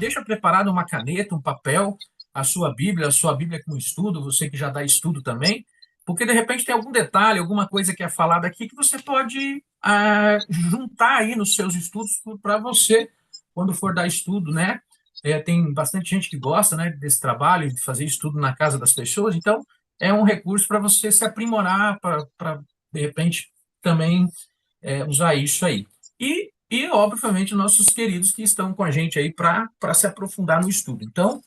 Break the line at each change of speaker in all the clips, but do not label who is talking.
deixa preparado uma caneta, um papel, a sua Bíblia com estudo, você que já dá estudo também, porque de repente tem algum detalhe, alguma coisa que é falada aqui que você pode juntar aí nos seus estudos para você, quando for dar estudo, né? Tem bastante gente que gosta, né, desse trabalho, de fazer estudo na casa das pessoas, então é um recurso para você se aprimorar, para, de repente, também usar isso aí. Obviamente, nossos queridos que estão com a gente aí para se aprofundar no estudo. Então,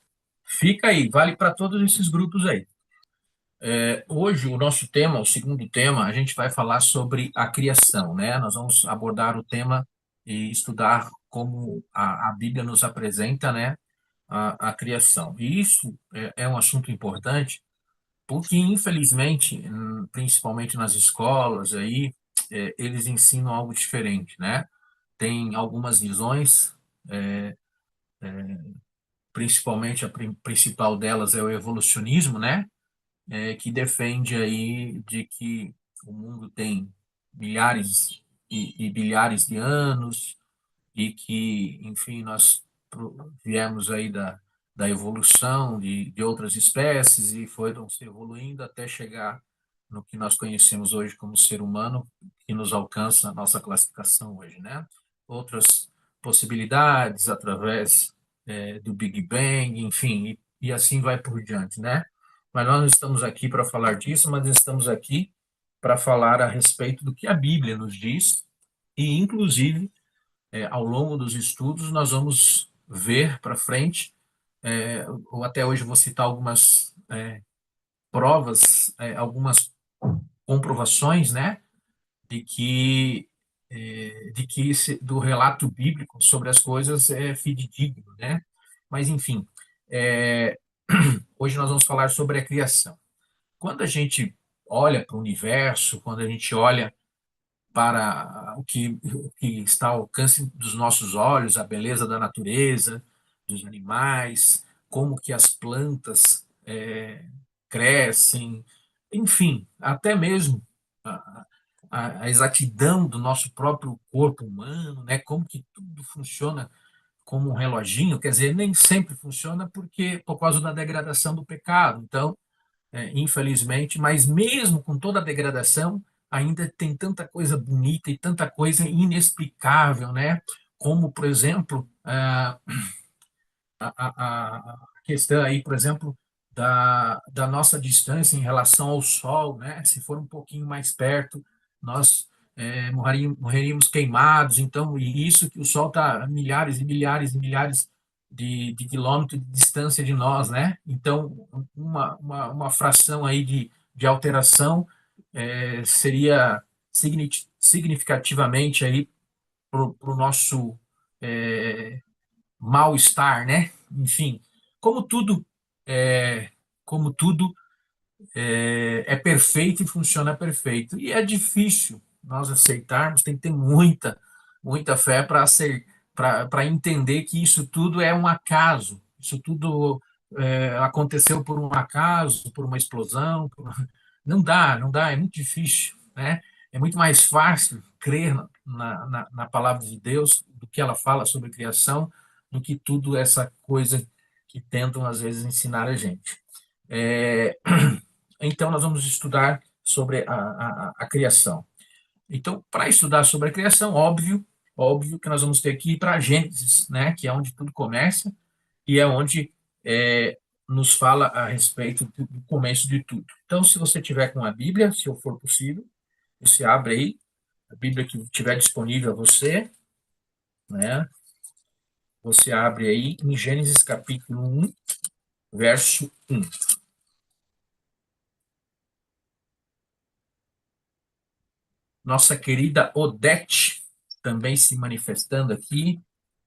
fica aí, vale para todos esses grupos aí. Hoje, o nosso tema, o segundo tema, a gente vai falar sobre a criação, né? Nós vamos abordar o tema e estudar como a Bíblia nos apresenta, né, a criação. E isso é um assunto importante, porque, infelizmente, principalmente nas escolas aí, eles ensinam algo diferente, né? Tem algumas visões, principalmente principal delas é o evolucionismo, né? Que defende aí de que o mundo tem milhares e bilhares de anos e que, enfim, nós viemos aí da evolução de outras espécies e foram se evoluindo até chegar no que nós conhecemos hoje como ser humano, que nos alcança a nossa classificação hoje, né? Outras possibilidades através do Big Bang, enfim, e assim vai por diante, né? Mas nós não estamos aqui para falar disso, mas estamos aqui para falar a respeito do que a Bíblia nos diz e, inclusive, ao longo dos estudos, nós vamos ver para frente, ou até hoje vou citar algumas provas, algumas comprovações, né, de que do relato bíblico sobre as coisas é fidedigno, né? Mas enfim, é, hoje nós vamos falar sobre a criação. Quando a gente olha para o universo, quando a gente olha para o que está ao alcance dos nossos olhos, a beleza da natureza, dos animais, como que as plantas crescem, enfim, até mesmo a, a exatidão do nosso próprio corpo humano, né? Como que tudo funciona como um reloginho, quer dizer, nem sempre funciona porque por causa da degradação do pecado. Então, infelizmente, mas mesmo com toda a degradação, ainda tem tanta coisa bonita e tanta coisa inexplicável, né? Como, por exemplo, a questão aí, por exemplo, da nossa distância em relação ao Sol, né? Se for um pouquinho mais perto, nós morreríamos queimados. Então, e isso que o Sol está a milhares e milhares e milhares de quilômetros de distância de nós, né? Então, uma fração aí de alteração seria significativamente aí para o nosso mal-estar, né? Enfim, como tudo é, como tudo é perfeito e funciona perfeito. E é difícil nós aceitarmos, tem que ter muita fé para entender que isso tudo é um acaso, isso tudo aconteceu por um acaso, por uma explosão. Não dá, é muito difícil, né? É muito mais fácil crer na palavra de Deus do que ela fala sobre criação, do que tudo essa coisa que tentam às vezes ensinar a gente. É, então, nós vamos estudar sobre a criação. Então, para estudar sobre a criação, óbvio que nós vamos ter que ir para Gênesis, né, que é onde tudo começa e é onde nos fala a respeito do começo de tudo. Então, se você tiver com a Bíblia, se for possível, você abre aí, a Bíblia que estiver disponível a você, né, você abre aí em Gênesis capítulo 1, verso 1. Nossa querida Odete também se manifestando aqui,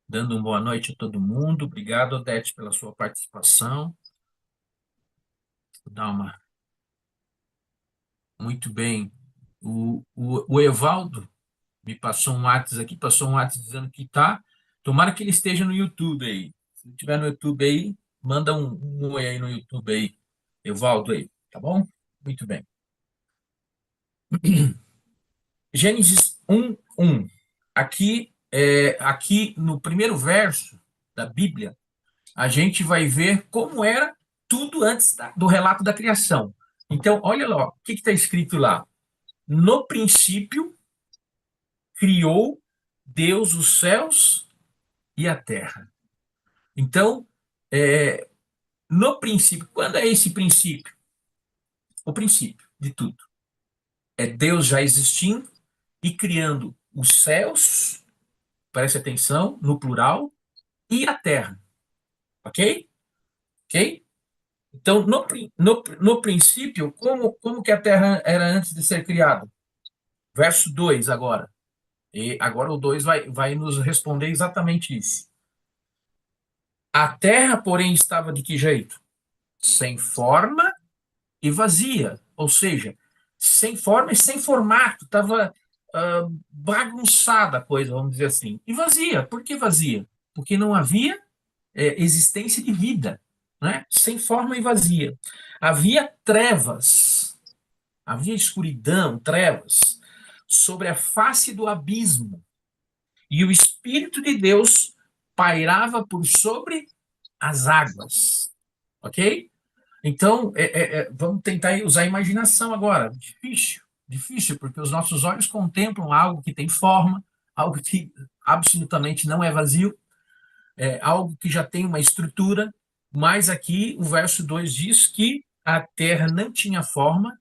dando uma boa noite a todo mundo. Obrigado, Odete, pela sua participação. Vou dar uma. Muito bem. O Evaldo me passou um WhatsApp aqui, passou um WhatsApp dizendo que tá. Tomara que ele esteja no YouTube aí. Se ele estiver no YouTube aí, manda um oi aí no YouTube aí, Evaldo aí, tá bom? Muito bem. Gênesis 1:1. Aqui no primeiro verso da Bíblia, a gente vai ver como era tudo antes do relato da criação. Então, olha lá, o que está escrito lá? No princípio, criou Deus os céus e a terra. Então, no princípio, quando é esse princípio? O princípio de tudo. É Deus já existindo e criando os céus, preste atenção, no plural, e a terra. Ok? Ok? Então, no princípio, como que a terra era antes de ser criada? Verso 2 agora. E agora o 2 vai nos responder exatamente isso. A terra, porém, estava de que jeito? Sem forma e vazia. Ou seja, sem forma e sem formato. Estava bagunçada a coisa, vamos dizer assim. E vazia. Por que vazia? Porque não havia existência de vida. Né? Sem forma e vazia. Havia trevas. Havia escuridão, trevas, sobre a face do abismo. E o Espírito de Deus pairava por sobre as águas. Ok? Então, vamos tentar usar a imaginação agora. Difícil, difícil, porque os nossos olhos contemplam algo que tem forma, algo que absolutamente não é vazio, algo que já tem uma estrutura, mas aqui o verso 2 diz que a terra não tinha forma,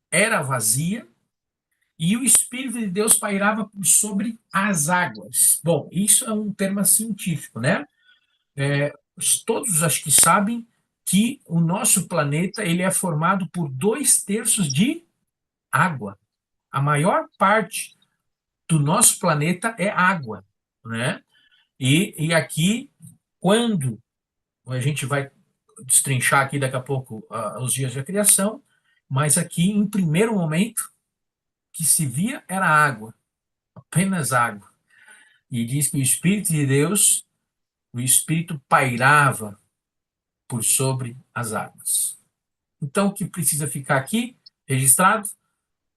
era vazia, e o Espírito de Deus pairava por sobre as águas. Bom, isso é um termo científico, né? É, todos acho que sabem que o nosso planeta ele é formado por 2/3 de água. A maior parte do nosso planeta é água, né? E aqui, quando a gente vai destrinchar aqui daqui a pouco os dias da criação, mas aqui, em primeiro momento, que se via era água, apenas água. E diz que o Espírito de Deus, o Espírito pairava por sobre as águas. Então, o que precisa ficar aqui registrado?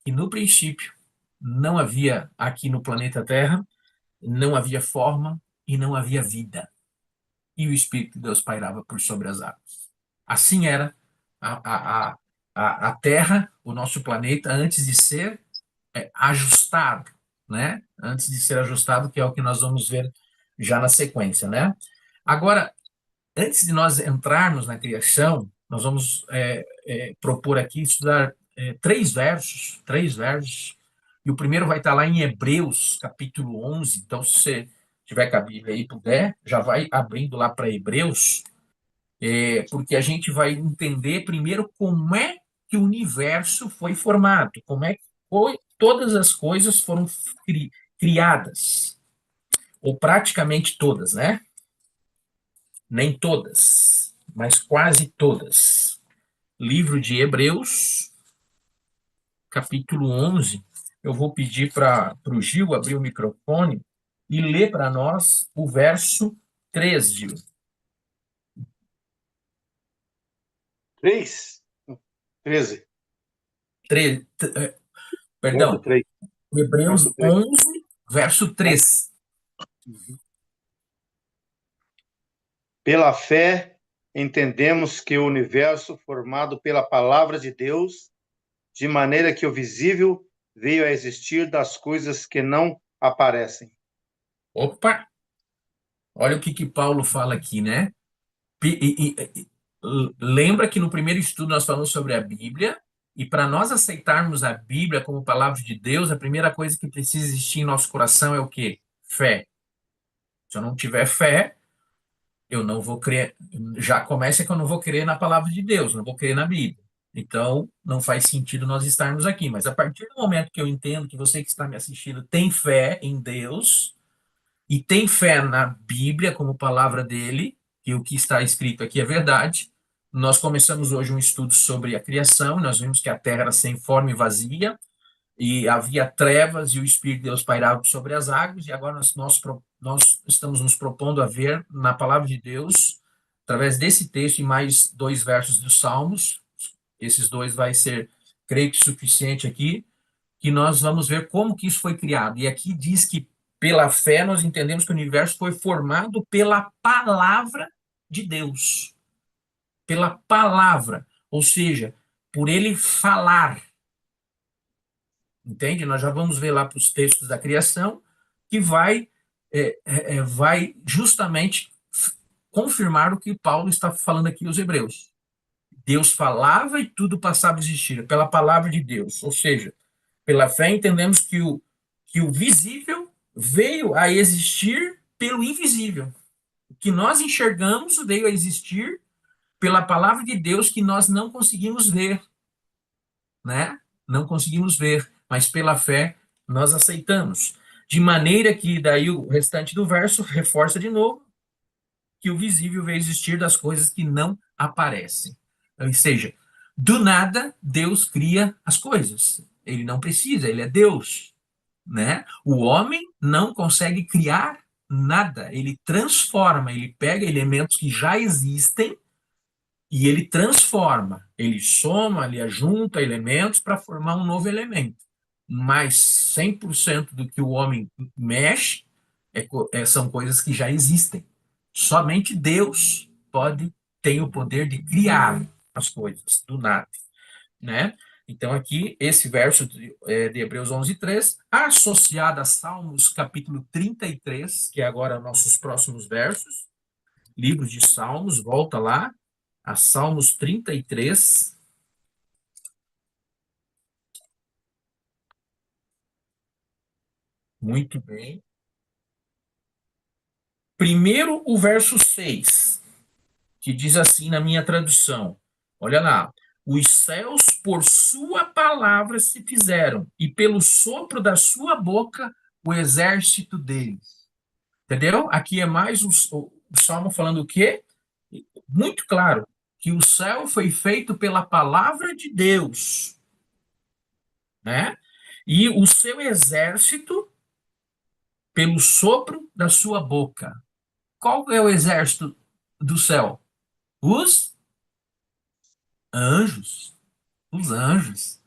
Que no princípio não havia aqui no planeta Terra, não havia forma e não havia vida. E o Espírito de Deus pairava por sobre as águas. Assim era a Terra, o nosso planeta, antes de ser ajustado, né? Antes de ser ajustado, que é o que nós vamos ver já na sequência, né? Agora, antes de nós entrarmos na criação, nós vamos propor aqui estudar três versos, e o primeiro vai estar lá em Hebreus, capítulo 11. Então, se você tiver com a Bíblia aí, puder, já vai abrindo lá para Hebreus, porque a gente vai entender primeiro como é que o universo foi formado, como é que todas as coisas foram criadas, ou praticamente todas, né? Nem todas, mas quase todas. Livro de Hebreus, capítulo 11. Eu vou pedir para o Gil abrir o microfone e ler para nós o verso 3, Gil.
3? 13. Verso
Perdão,
3.
Hebreus
Verso 3.
11, verso 3.
Pela fé, entendemos que o universo formado pela palavra de Deus, de maneira que o visível veio a existir das coisas que não aparecem.
Opa, olha o que Paulo fala aqui, né? Lembra que no primeiro estudo nós falamos sobre a Bíblia, e para nós aceitarmos a Bíblia como palavra de Deus, a primeira coisa que precisa existir em nosso coração é o quê? Fé. Se eu não tiver fé, eu não vou crer. Já começa que eu não vou crer na palavra de Deus, não vou crer na Bíblia. Então, não faz sentido nós estarmos aqui. Mas a partir do momento que eu entendo que você que está me assistindo tem fé em Deus, e tem fé na Bíblia como palavra dele, que o que está escrito aqui é verdade. Nós começamos hoje um estudo sobre a criação, nós vimos que a terra era sem forma e vazia, e havia trevas, e o Espírito de Deus pairava sobre as águas, e agora nós estamos nos propondo a ver na palavra de Deus, através desse texto e mais 2 versos dos Salmos, esses dois vai ser, creio que, suficiente aqui, que nós vamos ver como que isso foi criado. E aqui diz que Pela fé, nós entendemos que o universo foi formado pela palavra de Deus. Pela palavra. Ou seja, por ele falar. Entende? Nós já vamos ver lá para os textos da criação, que vai justamente confirmar o que Paulo está falando aqui aos Hebreus. Deus falava e tudo passava a existir, pela palavra de Deus. Ou seja, pela fé entendemos que o visível veio a existir pelo invisível. O que nós enxergamos veio a existir pela palavra de Deus que nós não conseguimos ver, né? Não conseguimos ver, mas pela fé nós aceitamos. De maneira que daí o restante do verso reforça de novo que o visível veio existir das coisas que não aparecem. Ou seja, do nada Deus cria as coisas. Ele não precisa, ele é Deus, né? O homem não consegue criar nada, ele transforma, ele pega elementos que já existem e ele transforma, ele soma, ele ajunta elementos para formar um novo elemento. Mas 100% do que o homem mexe são coisas que já existem. Somente Deus tem o poder de criar as coisas do nada, né? Então, aqui, esse verso de Hebreus 11:3, associado a Salmos capítulo 33, que é agora nossos próximos versos, livro de Salmos, volta lá, a Salmos 33. Muito bem. Primeiro, o verso 6, que diz assim na minha tradução. Olha lá. Os céus por sua palavra se fizeram, e pelo sopro da sua boca o exército deles. Entendeu? Aqui é mais o Salmo falando o quê? Muito claro, que o céu foi feito pela palavra de Deus, né? E o seu exército pelo sopro da sua boca. Qual é o exército do céu? Os anjos. Os anjos.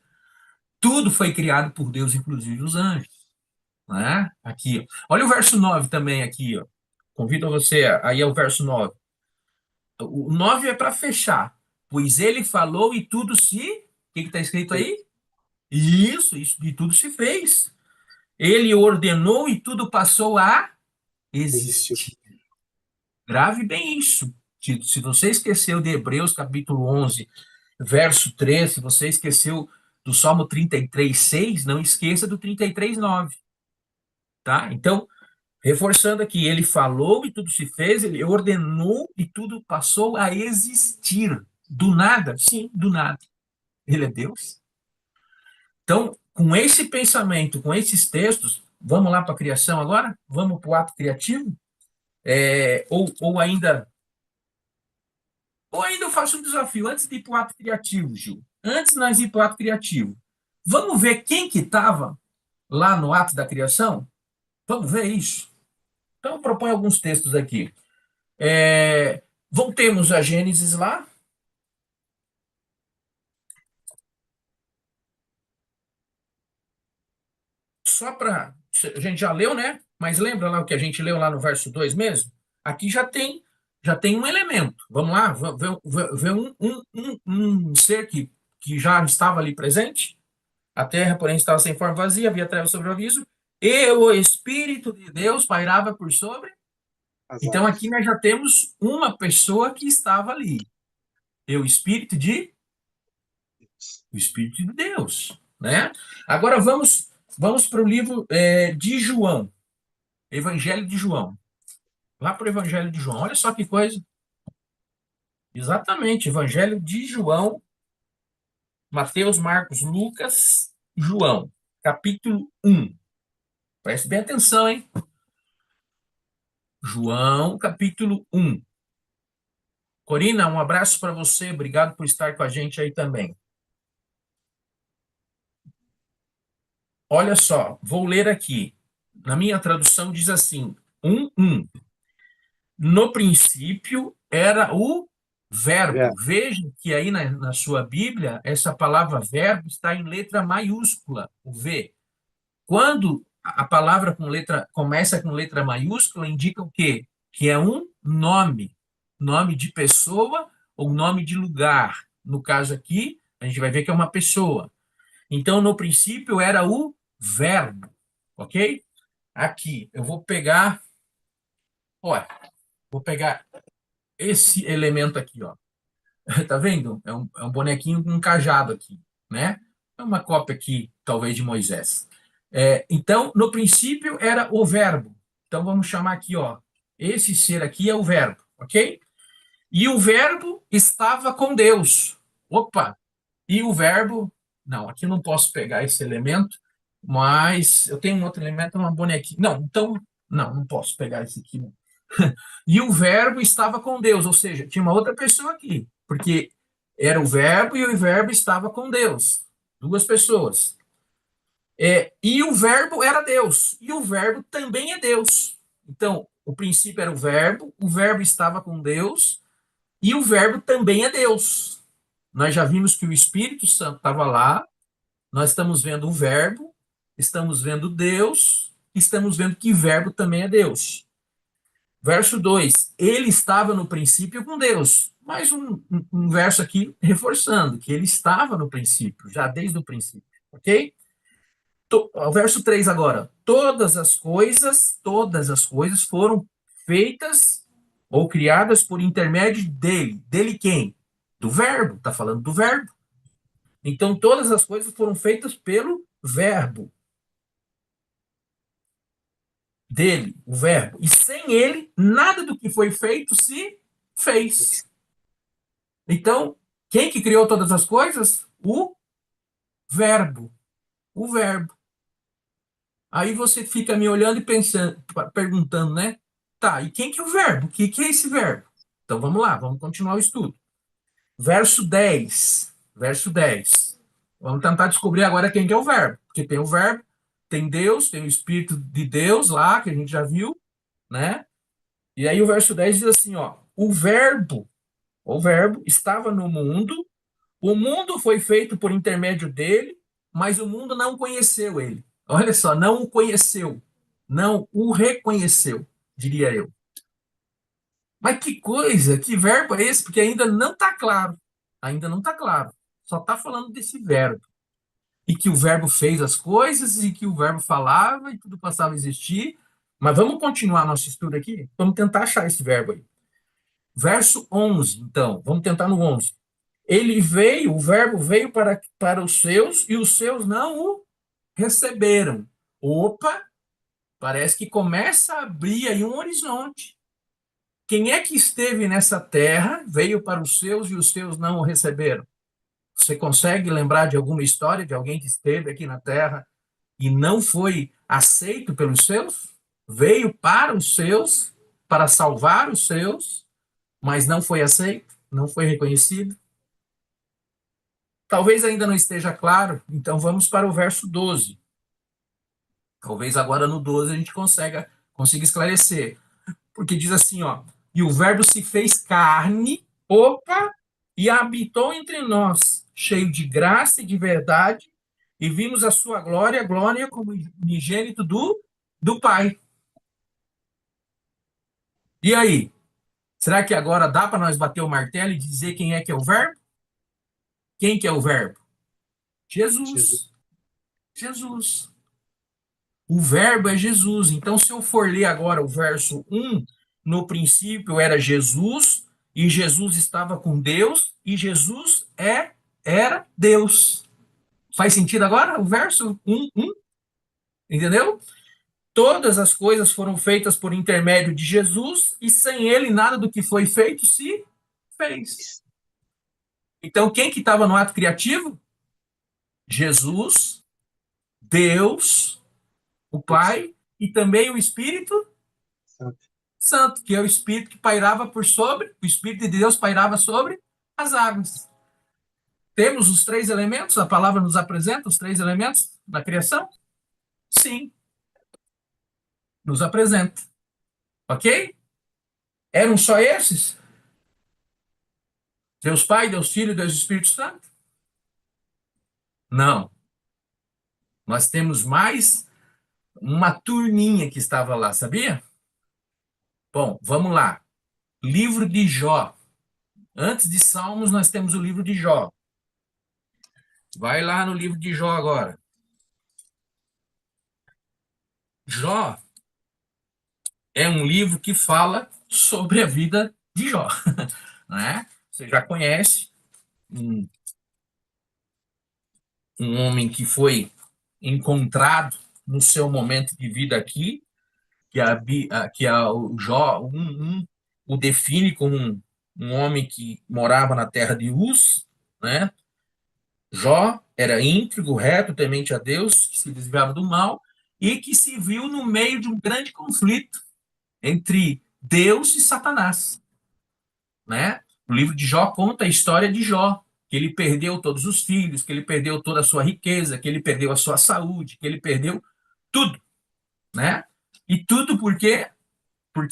Tudo foi criado por Deus, inclusive os anjos. Né? Aqui, ó. Olha o verso 9 também aqui, ó. Convido você aí ao verso 9. O 9 é para fechar. Pois ele falou e tudo se... O que está escrito aí? Isso, e tudo se fez. Ele ordenou e tudo passou a
Existiu.
existir. Grave bem isso. Se você esqueceu de Hebreus capítulo 11, verso 3, se você esqueceu do Salmo 33:6, não esqueça do 33:9, tá? Então, reforçando aqui, ele falou e tudo se fez, ele ordenou e tudo passou a existir. Do nada? Sim, do nada. Ele é Deus. Então, com esse pensamento, com esses textos, vamos lá para a criação agora? Vamos para o ato criativo? Ou ainda eu faço um desafio, antes de ir para o ato criativo, Gil. Antes de nós ir para o ato criativo, vamos ver quem que estava lá no ato da criação? Vamos ver isso? Então, eu proponho alguns textos aqui. Voltemos a Gênesis lá. Só para... A gente já leu, né? Mas lembra lá o que a gente leu lá no verso 2 mesmo? Aqui já tem um elemento. Vamos lá, ver um ser que já estava ali presente. A terra, porém, estava sem forma vazia, havia trevas sobre o aviso, e o Espírito de Deus pairava por sobre.
As
Então, aqui
águas.
nós já temos uma pessoa que estava ali. E o Espírito de Deus, né? Agora vamos para o livro de João, Evangelho de João. Lá para o Evangelho de João. Olha só que coisa. Exatamente, Evangelho de João, Mateus, Marcos, Lucas, João, capítulo 1. Preste bem atenção, hein? João, capítulo 1. Corina, um abraço para você, obrigado por estar com a gente aí também. Olha só, vou ler aqui. Na minha tradução diz assim: 1:1. No princípio era o verbo.
É.
Veja que aí na sua Bíblia, essa palavra verbo está em letra maiúscula, o V. Quando a palavra começa com letra maiúscula, indica o quê? Que é um nome, nome de pessoa ou nome de lugar. No caso aqui, a gente vai ver que é uma pessoa. Então, no princípio, era o verbo, ok? Aqui, eu vou pegar, olha, vou pegar esse elemento aqui, ó. Tá vendo? É um bonequinho com um cajado aqui, né? É uma cópia aqui, talvez, de Moisés. Então, no princípio era o verbo. Então, vamos chamar aqui, ó. Esse ser aqui é o verbo, ok? E o verbo estava com Deus. Opa! E o verbo. Não, aqui eu não posso pegar esse elemento, mas eu tenho um outro elemento, uma bonequinha. Não, então. Não posso pegar esse aqui. Não. E o verbo estava com Deus, ou seja, tinha uma outra pessoa aqui, porque era o verbo e o verbo estava com Deus. Duas pessoas. E o verbo era Deus, e o verbo também é Deus. Então, o princípio era o verbo estava com Deus, e o verbo também é Deus. Nós já vimos que o Espírito Santo estava lá, nós estamos vendo o verbo, estamos vendo Deus, estamos vendo que verbo também é Deus. Verso 2, ele estava no princípio com Deus. Mais um verso aqui reforçando que ele estava no princípio, já desde o princípio, ok? O verso 3 agora. Todas as coisas foram feitas ou criadas por intermédio dele. Dele quem? Do verbo, está falando do verbo. Então, todas as coisas foram feitas pelo verbo. Dele, o verbo. E sem ele, nada do que foi feito se fez. Então, quem que criou todas as coisas? O verbo. O verbo. Aí você fica me olhando e pensando, perguntando, né? Tá, e quem que é o verbo? O que é esse verbo? Então vamos lá, vamos continuar o estudo. Verso 10. Verso 10. Vamos tentar descobrir agora quem que é o verbo. Porque tem o verbo, tem Deus, tem o Espírito de Deus lá, que a gente já viu, né? E aí o verso 10 diz assim, ó. O verbo estava no mundo, o mundo foi feito por intermédio dele, mas o mundo não conheceu ele. Olha só, não o conheceu, não o reconheceu, diria eu. Mas que coisa, que verbo é esse? Porque ainda não está claro. Ainda não está claro. Só está falando desse verbo. E que o verbo fez as coisas, e que o verbo falava, e tudo passava a existir. Mas vamos continuar nosso estudo aqui? Vamos tentar achar esse verbo aí. Verso 11, então. Vamos tentar no 11. Ele veio, o verbo veio para os seus, e os seus não o receberam. Opa, parece que começa a abrir aí um horizonte. Quem é que esteve nessa terra, veio para os seus e os seus não o receberam? Você consegue lembrar de alguma história de alguém que esteve aqui na terra e não foi aceito pelos seus? Veio para os seus, para salvar os seus, mas não foi aceito, não foi reconhecido? Talvez ainda não esteja claro, então vamos para o verso 12. Talvez agora no 12 a gente consiga esclarecer. Porque diz assim, ó, e o verbo se fez carne, opa, e habitou entre nós, cheio de graça e de verdade, e vimos a sua glória, glória como unigênito do Pai. E aí? Será que agora dá para nós bater o martelo e dizer quem é que é o verbo? Quem que é o verbo?
Jesus.
Jesus. Jesus. O verbo é Jesus. Então, se eu for ler agora o verso 1, no princípio era Jesus, e Jesus estava com Deus, e Jesus era Deus. Faz sentido agora o verso 1, 1? Entendeu? Todas as coisas foram feitas por intermédio de Jesus, e sem ele nada do que foi feito se fez. Então, quem que estava no ato criativo? Jesus, Deus, o Pai, e também o Espírito Santo, que é o Espírito que pairava por sobre, o Espírito de Deus pairava sobre as águas. Temos os três elementos, a palavra nos apresenta os três elementos da criação? Sim, nos apresenta. Ok? Eram só esses? Deus Pai, Deus Filho, Deus Espírito Santo? Não. Nós temos mais uma turminha que estava lá, sabia? Bom, vamos lá. Livro de Jó. Antes de Salmos, nós temos o livro de Jó. Vai lá no livro de Jó agora. Jó é um livro que fala sobre a vida de Jó, né? Você já conhece um, um homem que foi encontrado no seu momento de vida aqui, o Jó o define como um homem que morava na terra de Uz, né? Jó era íntegro, reto, temente a Deus, que se desviava do mal e que se viu no meio de um grande conflito entre Deus e Satanás, né? O livro de Jó conta a história de Jó, que ele perdeu todos os filhos, que ele perdeu toda a sua riqueza, que ele perdeu a sua saúde, que ele perdeu tudo, né? E tudo porque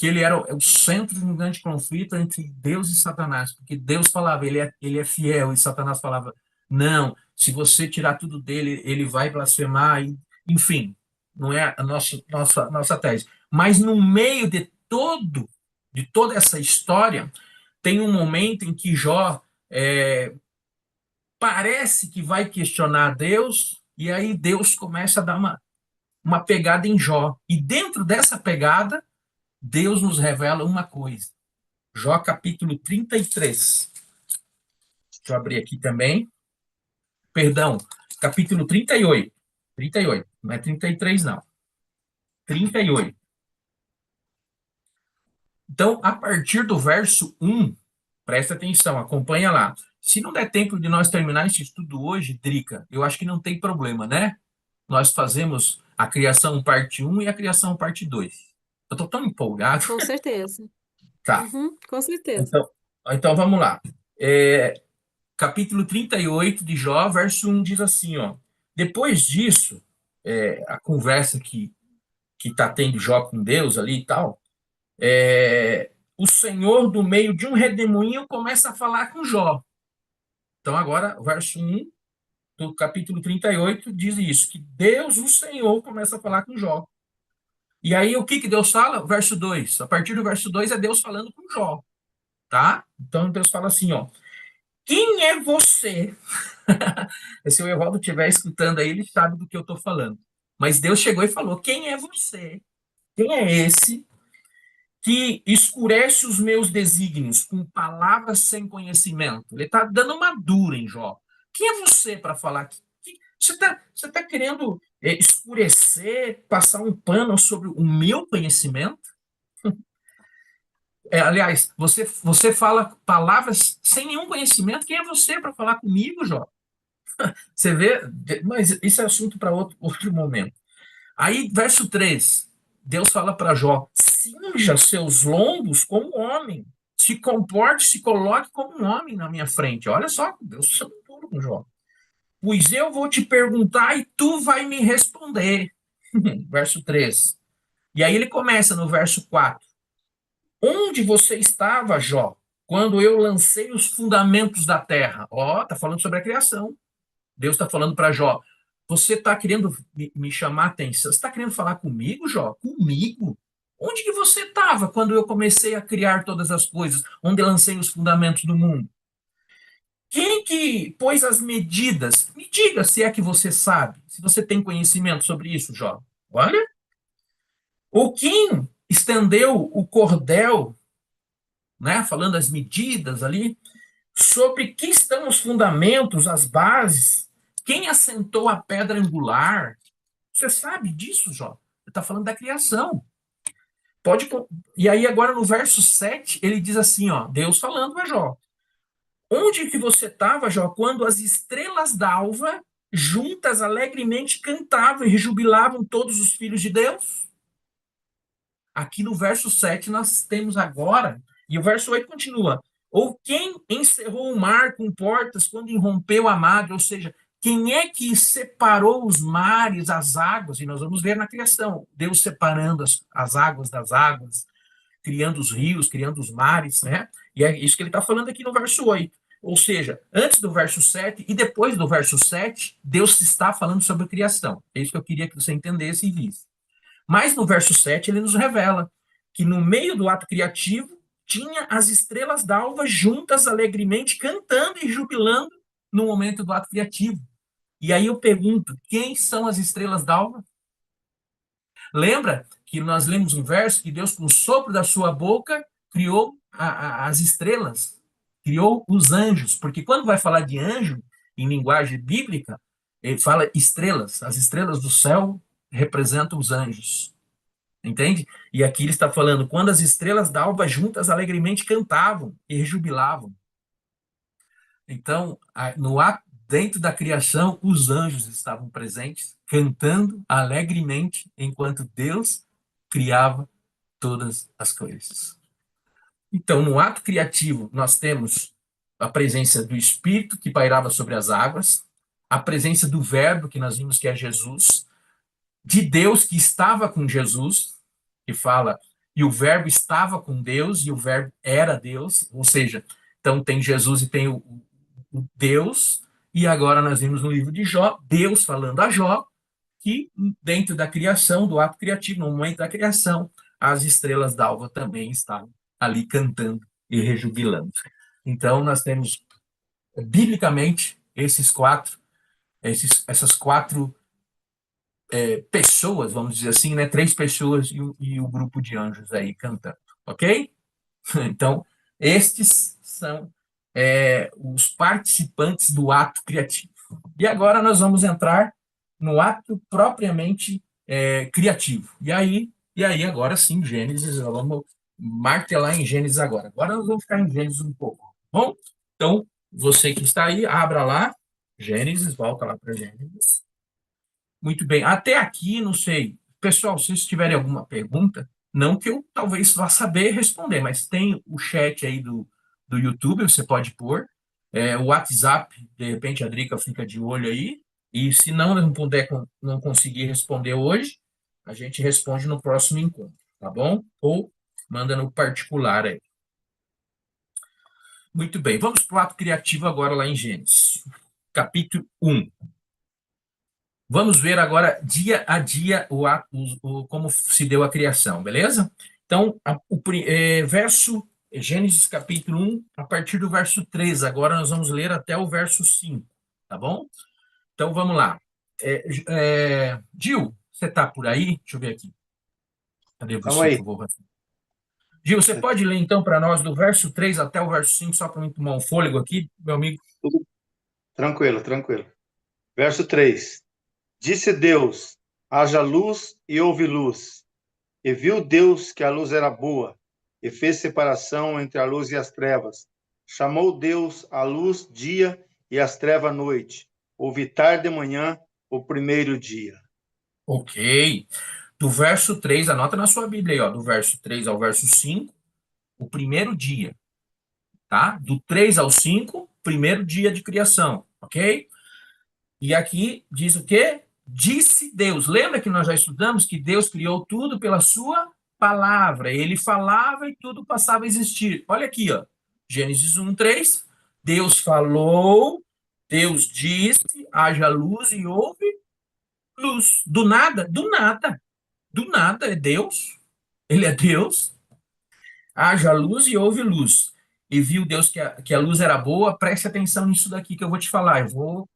ele era o centro de um grande conflito entre Deus e Satanás, porque Deus falava, ele é fiel, e Satanás falava, não, se você tirar tudo dele, ele vai blasfemar, e, enfim, não é a nossa tese. Mas no meio de toda essa história, tem um momento em que Jó parece que vai questionar Deus, e aí Deus começa a dar uma pegada em Jó. E dentro dessa pegada, Deus nos revela uma coisa. Jó capítulo 33. Deixa eu abrir aqui também. Perdão, capítulo 38. 38, não é 33 não. 38. Então, a partir do verso 1, presta atenção, acompanha lá. Se não der tempo de nós terminar esse estudo hoje, Drica, eu acho que não tem problema, né? Nós fazemos a criação parte 1 e a criação parte 2. Eu estou tão empolgado.
Com certeza.
Tá,
Uhum, com certeza.
então vamos lá. Capítulo 38 de Jó, verso 1 diz assim, ó. Depois disso, a conversa que está tendo Jó com Deus ali e tal, o Senhor, do meio de um redemoinho, começa a falar com Jó. Então, agora, o verso 1 do capítulo 38 diz isso, que Deus, o Senhor, começa a falar com Jó. E aí, o que Deus fala? Verso 2. A partir do verso 2 é Deus falando com Jó, tá? Então, Deus fala assim, ó. Quem é você? Se o Evaldo estiver escutando aí, ele sabe do que eu estou falando. Mas Deus chegou e falou: quem é você? Quem é esse que escurece os meus desígnios com palavras sem conhecimento? Ele está dando uma dura em Jó. Quem é você para falar? Você tá querendo escurecer, passar um pano sobre o meu conhecimento? Aliás, você fala palavras sem nenhum conhecimento. Quem é você para falar comigo, Jó? Você vê, mas isso é assunto para outro momento. Aí, verso 3, Deus fala para Jó: cinja seus lombos como homem, se comporte, se coloque como um homem na minha frente. Olha só, Deus falou tudo com Jó. Pois eu vou te perguntar e tu vai me responder. Verso 3. E aí ele começa no verso 4. Onde você estava, Jó, quando eu lancei os fundamentos da terra? Ó, tá falando sobre a criação. Deus está falando para Jó, você está querendo me chamar a atenção? Você está querendo falar comigo, Jó? Comigo? Onde que você estava quando eu comecei a criar todas as coisas? Onde eu lancei os fundamentos do mundo? Quem que pôs as medidas? Me diga se é que você sabe, se você tem conhecimento sobre isso, Jó. Olha. Ou quem estendeu o cordel, né, falando as medidas ali, sobre que estão os fundamentos, as bases, quem assentou a pedra angular. Você sabe disso, Jó? Ele está falando da criação. Pode. E aí, agora no verso 7, ele diz assim: ó, Deus falando a Jó. Onde que você estava, Jó, quando as estrelas d'alva juntas alegremente cantavam e rejubilavam todos os filhos de Deus? Aqui no verso 7 nós temos agora, e o verso 8 continua. Ou quem encerrou o mar com portas quando irrompeu a madre, ou seja, quem é que separou os mares, as águas? E nós vamos ver na criação, Deus separando as águas das águas, criando os rios, criando os mares, né? E é isso que ele está falando aqui no verso 8. Ou seja, antes do verso 7 e depois do verso 7, Deus está falando sobre a criação. É isso que eu queria que você entendesse e visse. Mas no verso 7 ele nos revela que no meio do ato criativo tinha as estrelas d'alva juntas alegremente cantando e jubilando no momento do ato criativo. E aí eu pergunto, quem são as estrelas d'alva? Lembra que nós lemos um verso que Deus, com o sopro da sua boca, criou as estrelas, criou os anjos, porque quando vai falar de anjo, em linguagem bíblica, ele fala estrelas, as estrelas do céu representam os anjos, entende? E aqui ele está falando, quando as estrelas da alva juntas alegremente cantavam e rejubilavam. Então, no ato, dentro da criação, os anjos estavam presentes, cantando alegremente, enquanto Deus criava todas as coisas. Então, no ato criativo, nós temos a presença do Espírito que pairava sobre as águas, a presença do Verbo, que nós vimos que é Jesus, de Deus que estava com Jesus, que fala, e o Verbo estava com Deus, e o Verbo era Deus, ou seja, então tem Jesus e tem o Deus, e agora nós vimos no livro de Jó, Deus falando a Jó, que dentro da criação, do ato criativo, no momento da criação, as estrelas d'alva também estavam ali cantando e rejubilando. Então, nós temos, biblicamente, essas quatro pessoas, vamos dizer assim, né? Três pessoas e o grupo de anjos aí cantando, ok? Então, estes são os participantes do ato criativo. E agora nós vamos entrar no ato propriamente criativo. E aí, agora sim, Gênesis, vamos martelar em Gênesis agora. Agora nós vamos ficar em Gênesis um pouco, tá bom? Então, você que está aí, abra lá, Gênesis, volta lá para Gênesis. Muito bem. Até aqui, não sei. Pessoal, se vocês tiverem alguma pergunta, não que eu talvez vá saber responder, mas tem o chat aí do YouTube, você pode pôr. O WhatsApp, de repente a Drica fica de olho aí. E se não puder, não conseguir responder hoje, a gente responde no próximo encontro, tá bom? Ou manda no particular aí. Muito bem, vamos para o ato criativo agora lá em Gênesis. Capítulo 1. Vamos ver agora, dia a dia, como se deu a criação, beleza? Então, Gênesis capítulo 1, a partir do verso 3. Agora nós vamos ler até o verso 5, tá bom? Então, vamos lá. Gil, você está por aí? Deixa eu ver aqui. Cadê
Vamos
você que
aí.
eu vou... Gil, você pode ler então para nós do verso 3 até o verso 5, só para mim tomar um fôlego aqui, meu amigo?
Tudo tranquilo, tranquilo. Verso 3. Disse Deus: haja luz e houve luz. E viu Deus que a luz era boa, e fez separação entre a luz e as trevas. Chamou Deus a luz dia e as trevas noite. Houve tarde e manhã o primeiro dia.
Ok. Do verso 3, anota na sua Bíblia aí, ó, do verso 3 ao verso 5, o primeiro dia, tá? Do 3 ao 5, primeiro dia de criação, ok? E aqui diz o quê? Disse Deus. Lembra que nós já estudamos que Deus criou tudo pela sua palavra. Ele falava e tudo passava a existir. Olha aqui, ó. Gênesis 1, 3. Deus falou, Deus disse, haja luz e houve luz. Do nada, do nada. Do nada, é Deus. Ele é Deus. Haja luz e houve luz. E viu Deus que a luz era boa. Preste atenção nisso daqui que eu vou te falar.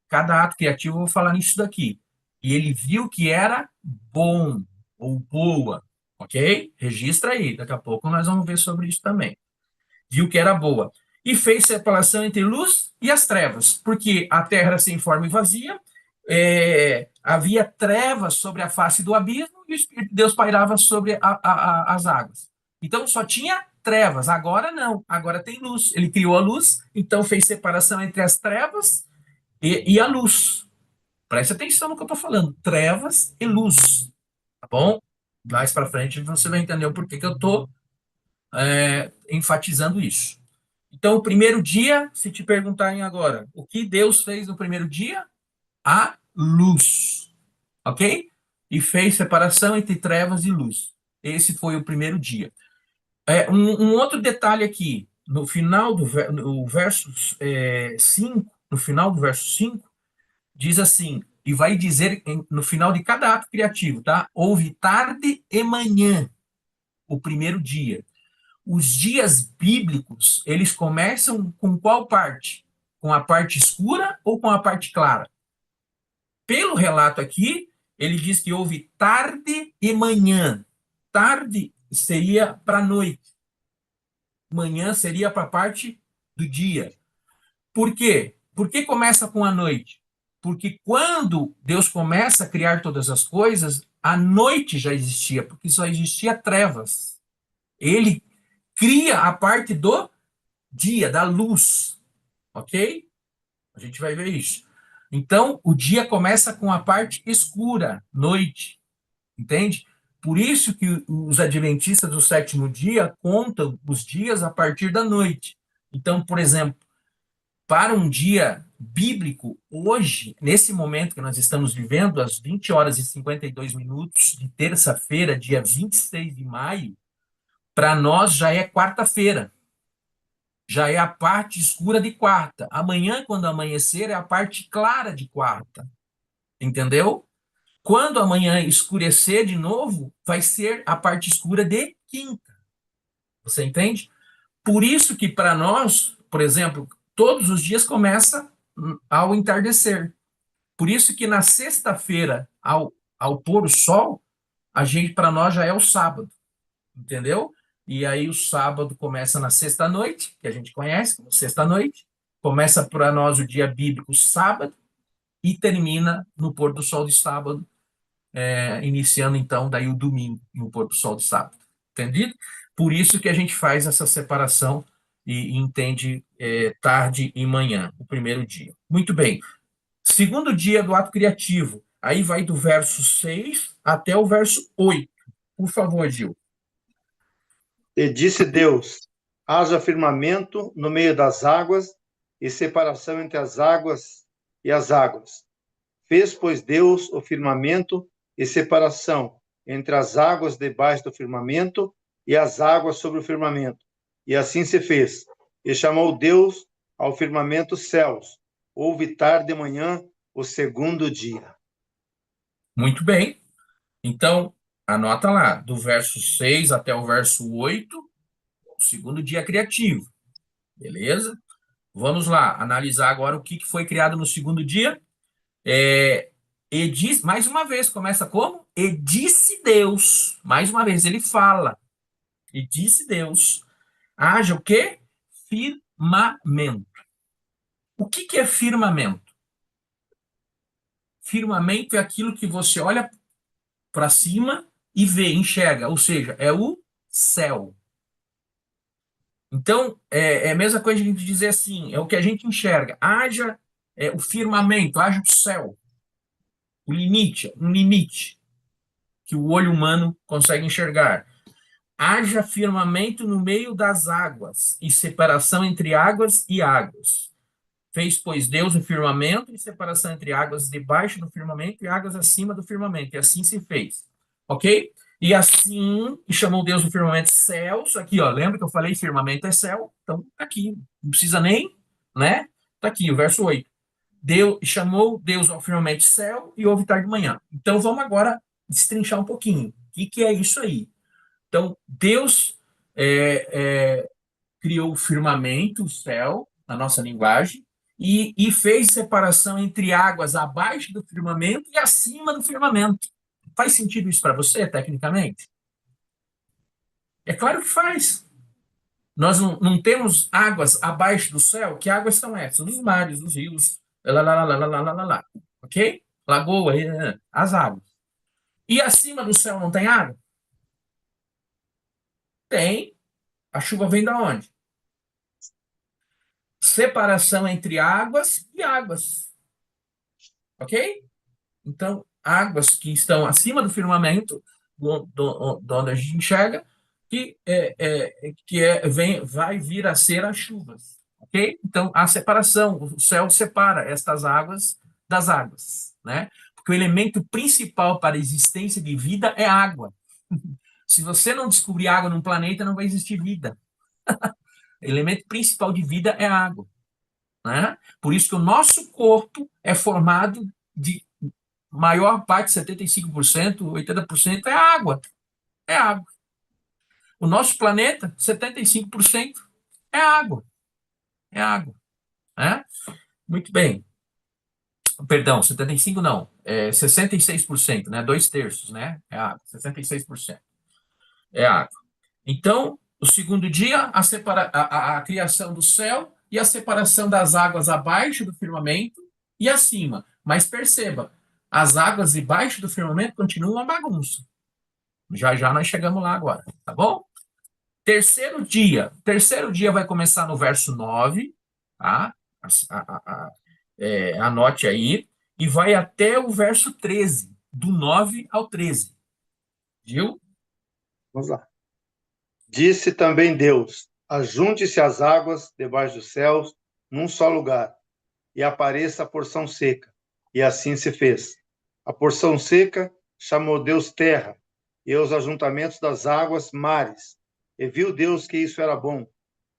Cada ato criativo eu vou falar nisso daqui. E ele viu que era bom ou boa, ok? Registra aí. Daqui a pouco nós vamos ver sobre isso também. Viu que era boa. E fez separação entre luz e as trevas, porque a terra era sem forma e vazia, havia trevas sobre a face do abismo e o Espírito de Deus pairava sobre as águas. Então só tinha trevas, agora não, agora tem luz. Ele criou a luz, então fez separação entre as trevas e a luz. Preste atenção no que eu estou falando: trevas e luz, tá bom? Mais para frente você vai entender o porquê que eu estou enfatizando isso. Então, o primeiro dia, se te perguntarem agora, o que Deus fez no primeiro dia? A luz, ok? E fez separação entre trevas e luz. Esse foi o primeiro dia. Um outro detalhe aqui, no final do verso 5, no final do verso 5, diz assim: e vai dizer no final de cada ato criativo, tá? Houve tarde e manhã, o primeiro dia. Os dias bíblicos, eles começam com qual parte? Com a parte escura ou com a parte clara? Pelo relato aqui, ele diz que houve tarde e manhã. Tarde seria para a noite, manhã seria para a parte do dia. Por quê? Por que começa com a noite? Porque quando Deus começa a criar todas as coisas, a noite já existia, porque só existia trevas. Ele cria a parte do dia, da luz, ok? A gente vai ver isso. Então, o dia começa com a parte escura, noite, entende? Por isso que os adventistas do sétimo dia contam os dias a partir da noite. Então, por exemplo, para um dia bíblico, hoje, nesse momento que nós estamos vivendo, às 20 horas e 52 minutos de terça-feira, dia 26 de maio, para nós já é quarta-feira. Já é a parte escura de quarta. Amanhã, quando amanhecer, é a parte clara de quarta. Entendeu? Quando amanhã escurecer de novo, vai ser a parte escura de quinta. Você entende? Por isso que para nós, por exemplo, todos os dias começa ao entardecer. Por isso que na sexta-feira, ao pôr o sol, a gente para nós já é o sábado, entendeu? E aí o sábado começa na sexta-noite, que a gente conhece como sexta-noite, começa para nós o dia bíblico sábado e termina no pôr do sol de sábado, iniciando então daí o domingo no pôr do sol de sábado. Entendido? Por isso que a gente faz essa separação e entende tarde e manhã, o primeiro dia. Muito bem. Segundo dia do ato criativo, aí vai do verso 6 até o verso 8. Por favor, Gil.
E disse Deus: haja firmamento no meio das águas e separação entre as águas e as águas. Fez, pois, Deus o firmamento e separação entre as águas debaixo do firmamento e as águas sobre o firmamento. E assim se fez. E chamou Deus ao firmamento céus. Houve tarde e manhã o segundo dia.
Muito bem. Então, anota lá, do verso 6 até o verso 8, o segundo dia criativo. Beleza? Vamos lá, analisar agora o que foi criado no segundo dia. E diz, mais uma vez, começa como? E disse Deus. Mais uma vez, ele fala. E disse Deus. Haja o quê? Firmamento. O que é firmamento? Firmamento é aquilo que você olha para cima e vê, enxerga, ou seja, é o céu. Então, é a mesma coisa de a gente dizer assim, é o que a gente enxerga. Haja o firmamento, haja o céu. O limite, um limite que o olho humano consegue enxergar. Haja firmamento no meio das águas e separação entre águas e águas. Fez, pois, Deus o firmamento e separação entre águas debaixo do firmamento e águas acima do firmamento. E assim se fez. Ok? E assim chamou Deus o firmamento céus. Aqui, ó, lembra que eu falei firmamento é céu? Então, tá aqui. Não precisa nem, né? Tá aqui, o verso 8. Chamou Deus ao firmamento céu e houve tarde de manhã. Então, vamos agora destrinchar um pouquinho. O que é isso aí? Então, Deus criou o firmamento, o céu, na nossa linguagem, e fez separação entre águas abaixo do firmamento e acima do firmamento. Faz sentido isso para você, tecnicamente? É claro que faz. Nós não temos águas abaixo do céu. Que águas são essas? Os mares, os rios, lá, lá, lá, lá, lá, lá, lá, lá. Ok? Lagoa, as águas. E acima do céu não tem água? Tem. A chuva vem da onde? Separação entre águas e águas. Ok? Então, águas que estão acima do firmamento, de onde a gente enxerga, vai vir a ser as chuvas. Ok? Então, a separação, o céu separa estas águas das águas, né? Porque o elemento principal para a existência de vida é água. Se você não descobrir água num planeta, não vai existir vida. O elemento principal de vida é a água, né? Por isso que o nosso corpo é formado de maior parte, 75%, 80% é água. É água. O nosso planeta, 75% é água. É água. Né? Muito bem. Perdão, 75 não. 66%, né? 2/3, né? É água. 66% é água. Então, o segundo dia, a criação do céu e a separação das águas abaixo do firmamento e acima. Mas perceba, as águas debaixo do firmamento continuam uma bagunça. Já já nós chegamos lá agora, tá bom? Terceiro dia. Terceiro dia vai começar no verso 9, tá? Anote aí. E vai até o verso 13, do 9 ao 13. Viu?
Vamos lá. Disse também Deus: ajunte-se as águas debaixo dos céus num só lugar, e apareça a porção seca. E assim se fez. A porção seca chamou Deus terra, e os ajuntamentos das águas mares. E viu Deus que isso era bom.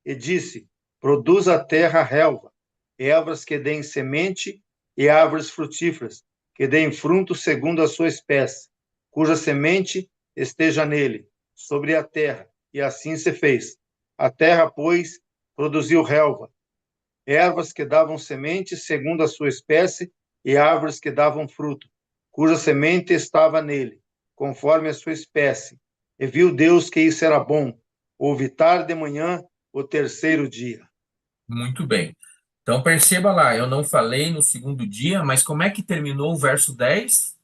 E disse: produz a terra relva, ervas que deem semente, e árvores frutíferas, que deem fruto segundo a sua espécie, cuja semente esteja nele, sobre a terra. E assim se fez. A terra, pois, produziu relva, ervas que davam semente segundo a sua espécie, e árvores que davam fruto, cuja semente estava nele, conforme a sua espécie. E viu Deus que isso era bom. Houve tarde de manhã, o terceiro dia.
Muito bem. Então perceba lá, eu não falei no segundo dia, mas como é que terminou o verso 10,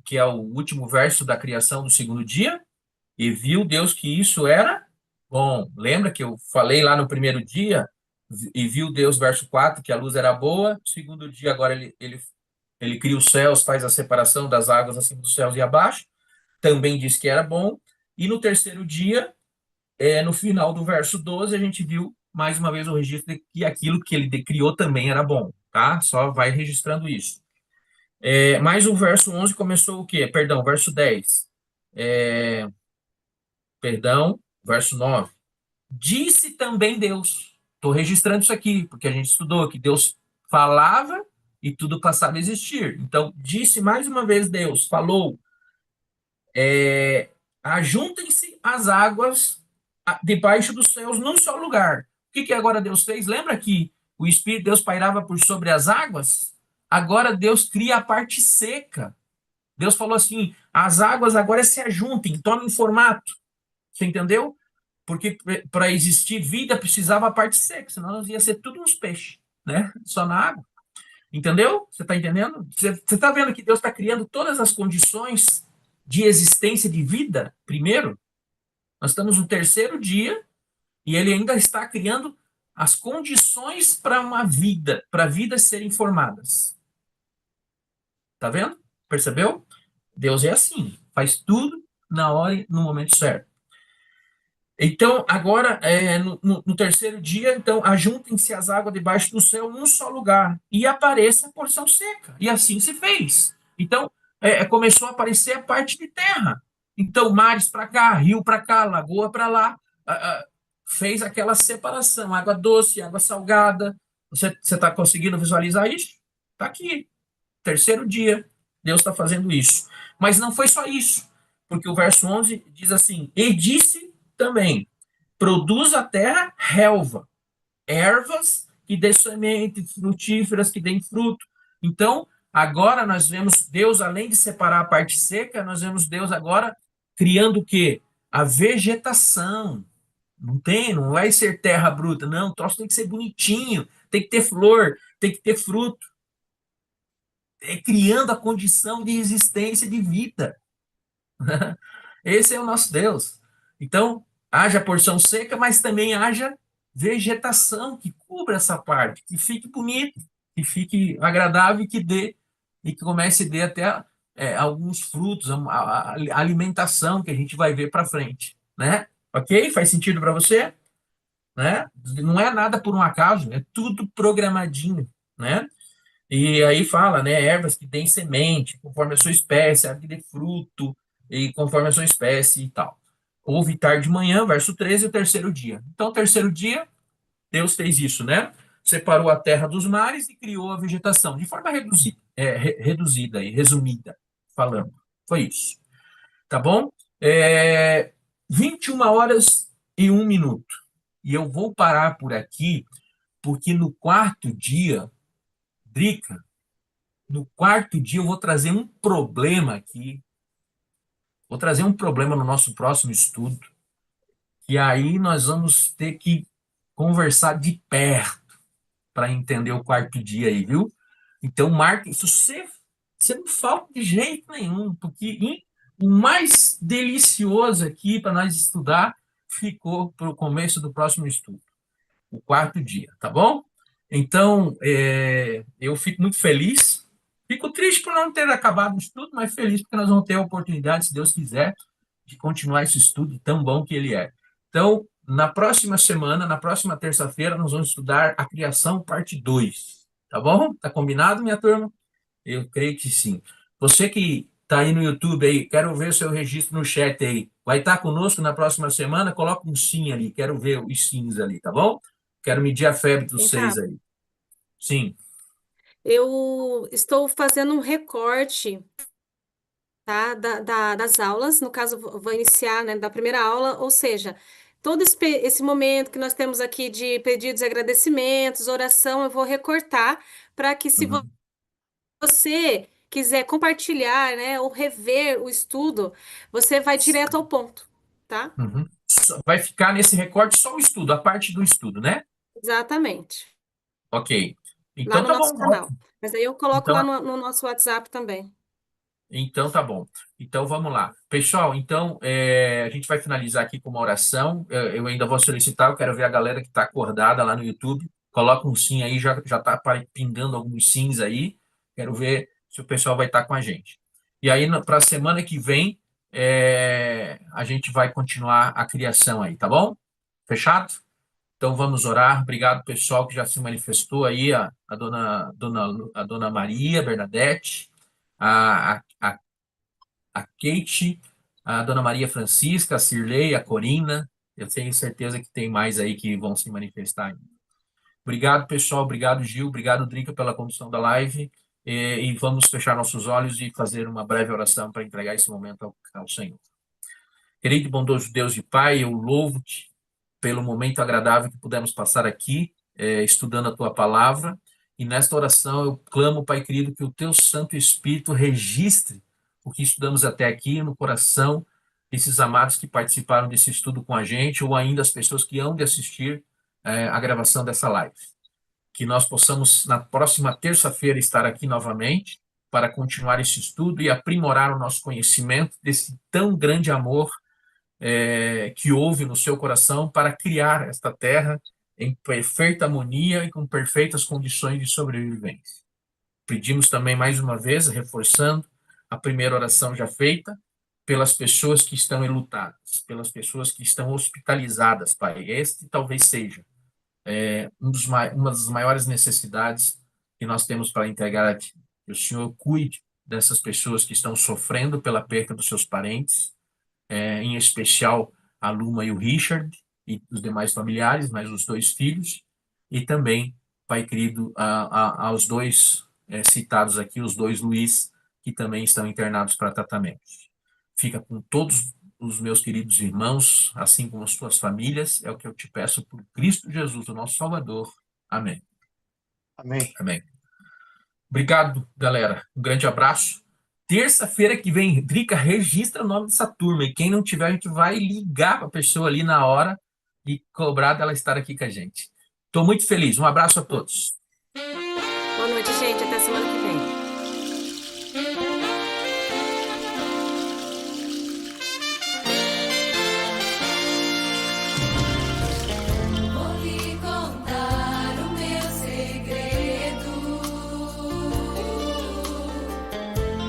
que é o último verso da criação do segundo dia? E viu Deus que isso era bom. Lembra que eu falei lá no primeiro dia? E viu Deus, verso 4, que a luz era boa. Segundo dia, agora ele cria os céus, faz a separação das águas acima dos céus e abaixo. Também diz que era bom. E no terceiro dia, no final do verso 12, a gente viu mais uma vez o registro de que aquilo que ele criou também era bom, tá? Só vai registrando isso. Mas o verso 11 começou o quê? Perdão, verso 10. Perdão, verso 9. Disse também Deus. Estou registrando isso aqui, porque a gente estudou que Deus falava e tudo passava a existir. Então, disse mais uma vez Deus, falou, ajuntem-se as águas debaixo dos céus num só lugar. O que agora Deus fez? Lembra que o Espírito de Deus pairava por sobre as águas? Agora Deus cria a parte seca. Deus falou assim, as águas agora se ajuntem, tomem formato. Você entendeu? Porque para existir vida precisava a parte seca, senão nós ia ser tudo uns peixes, né? Só na água. Entendeu? Você está entendendo? Você está vendo que Deus está criando todas as condições de existência de vida, primeiro? Nós estamos no terceiro dia e ele ainda está criando as condições para uma vida, para vidas serem formadas. Tá vendo? Percebeu? Deus é assim, faz tudo na hora e no momento certo. Então, agora, no terceiro dia, então, ajuntem-se as águas debaixo do céu num só lugar, e apareça a porção seca. E assim se fez. Então, começou a aparecer a parte de terra. Então, mares para cá, rio para cá, lagoa para lá, fez aquela separação, água doce, água salgada. Você está conseguindo visualizar isso? Está aqui. Terceiro dia, Deus está fazendo isso. Mas não foi só isso, porque o verso 11 diz assim, e disse também, produz a terra relva, ervas que dê semente, frutíferas que deem fruto. Então, agora nós vemos Deus, além de separar a parte seca, nós vemos Deus agora criando o quê? A vegetação. Não vai ser terra bruta, não, o troço tem que ser bonitinho, tem que ter flor, tem que ter fruto. Criando a condição de existência de vida. Esse é o nosso Deus. Então, haja porção seca, mas também haja vegetação que cubra essa parte, que fique bonito, que fique agradável e que comece a dar até alguns frutos, a alimentação que a gente vai ver para frente, né? Ok? Faz sentido para você? Né? Não é nada por um acaso, é tudo programadinho, né? E aí fala, né, ervas que deem semente, conforme a sua espécie, árvore de fruto, e conforme a sua espécie e tal. Houve tarde de manhã, verso 13, o terceiro dia. Então, o terceiro dia, Deus fez isso, né? Separou a terra dos mares e criou a vegetação, de forma reduzida e resumida, falando. Foi isso. Tá bom? 21h01. E eu vou parar por aqui, porque no quarto dia, Drica, no quarto dia eu vou trazer um problema aqui. Vou trazer um problema no nosso próximo estudo, e aí nós vamos ter que conversar de perto para entender o quarto dia aí, viu? Então, marque, se você não falta de jeito nenhum, porque o mais delicioso aqui para nós estudar ficou para o começo do próximo estudo, o quarto dia, tá bom? Então, eu fico muito feliz. Fico triste por não ter acabado o estudo, mas feliz porque nós vamos ter a oportunidade, se Deus quiser, de continuar esse estudo tão bom que ele é. Então, na próxima semana, na próxima terça-feira, nós vamos estudar a criação, parte 2. Tá bom? Tá combinado, minha turma? Eu creio que sim. Você que está aí no YouTube aí, quero ver o seu registro no chat aí. Vai estar conosco na próxima semana? Coloca um sim ali, quero ver os sims ali, tá bom? Quero medir a febre dos
Vem
6
cá.
aí. Sim.
Eu estou fazendo um recorte, tá, das aulas. No caso, vou iniciar, né, da primeira aula, ou seja, todo esse momento que nós temos aqui de pedidos e agradecimentos, oração, eu vou recortar para que, se
Uhum.
você quiser compartilhar, né, ou rever o estudo, você vai direto ao ponto, tá?
Uhum. Vai ficar nesse recorte só o estudo, a parte do estudo, né?
Exatamente.
Ok.
Lá
Então
no
tá bom,
nosso canal.
ótimo.
Mas aí eu coloco lá
Então,
no nosso WhatsApp também.
Então tá bom. Então vamos lá. Pessoal, então a gente vai finalizar aqui com uma oração. Eu ainda vou solicitar, eu quero ver a galera que está acordada lá no YouTube. Coloca um sim aí, já está pingando alguns sims aí. Quero ver se o pessoal vai estar com a gente. E aí, para a semana que vem, a gente vai continuar a criação aí, tá bom? Fechado? Então vamos orar. Obrigado, pessoal, que já se manifestou aí, a dona Maria Bernadette, a Kate, a Dona Maria Francisca, a Cirlei, a Corina. Eu tenho certeza que tem mais aí que vão se manifestar ainda. Obrigado, pessoal. Obrigado, Gil. Obrigado, Drica, pela condução da live. E vamos fechar nossos olhos e fazer uma breve oração para entregar esse momento ao Senhor. Querido e bondoso Deus e Pai, eu louvo-te pelo momento agradável que pudemos passar aqui, estudando a tua palavra. E nesta oração eu clamo, Pai querido, que o teu Santo Espírito registre o que estudamos até aqui no coração desses amados que participaram desse estudo com a gente, ou ainda as pessoas que hão de assistir a gravação dessa live. Que nós possamos, na próxima terça-feira, estar aqui novamente para continuar esse estudo e aprimorar o nosso conhecimento desse tão grande amor que houve no seu coração para criar esta terra em perfeita harmonia e com perfeitas condições de sobrevivência. Pedimos também mais uma vez, reforçando a primeira oração já feita, pelas pessoas que estão enlutadas, pelas pessoas que estão hospitalizadas, Pai. Este talvez seja uma das maiores necessidades que nós temos para entregar a Ti. Que o Senhor cuide dessas pessoas que estão sofrendo pela perda dos seus parentes, em especial a Luma e o Richard, e os demais familiares, mais os dois filhos, e também, Pai querido, aos dois citados aqui, os dois Luiz, que também estão internados para tratamentos. Fica com todos os meus queridos irmãos, assim como as suas famílias, é o que eu te peço por Cristo Jesus, o nosso Salvador. Amém.
Amém.
Amém. Obrigado, galera. Um grande abraço. Terça-feira que vem, Drica, registra o nome dessa turma. E quem não tiver, a gente vai ligar para a pessoa ali na hora e cobrar dela estar aqui com a gente. Estou muito feliz. Um abraço a todos.
Boa noite, gente. Até semana que vem.
Vou lhe contar o meu segredo,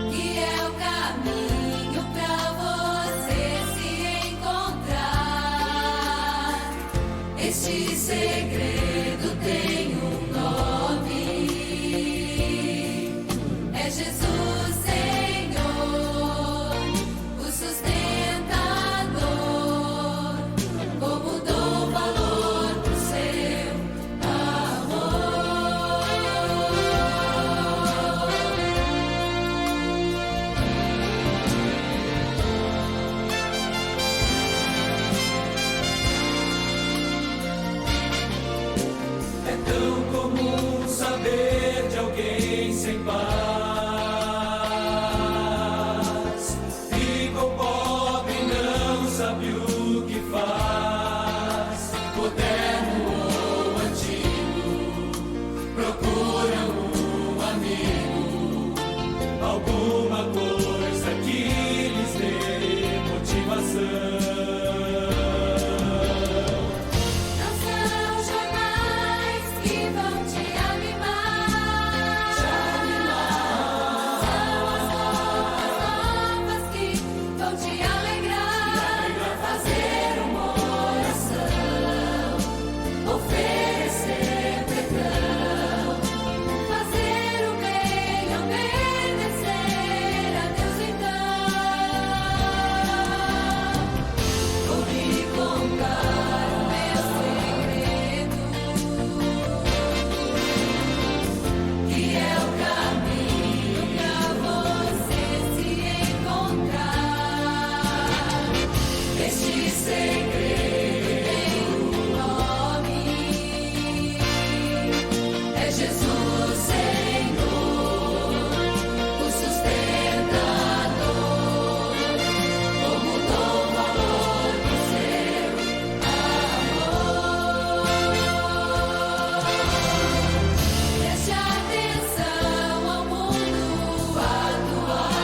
que é o caminho pra você se encontrar. Este segredo tem um nome, é Jesus.
em paz. Fica o pobre, não sabe o que faz. Moderno ou antigo, procura um amigo, alguma coisa que lhes dê motivação.
Não são jornais que vão te animar. São as roupas novas que vão te alegrar. Fazer uma oração, oferecer perdão, fazer o bem, obedecer a Deus então. Vou lhe contar o meu segredo, que é o caminho pra você se encontrar. Este segredo tem um nome, é Jesus Senhor, o sustentador, como dom valor do seu amor. Preste atenção ao mundo atual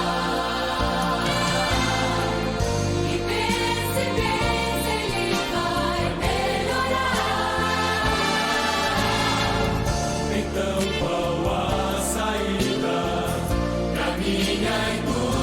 e pense bem se ele vai melhorar.
Então qual a saída pra minha e tua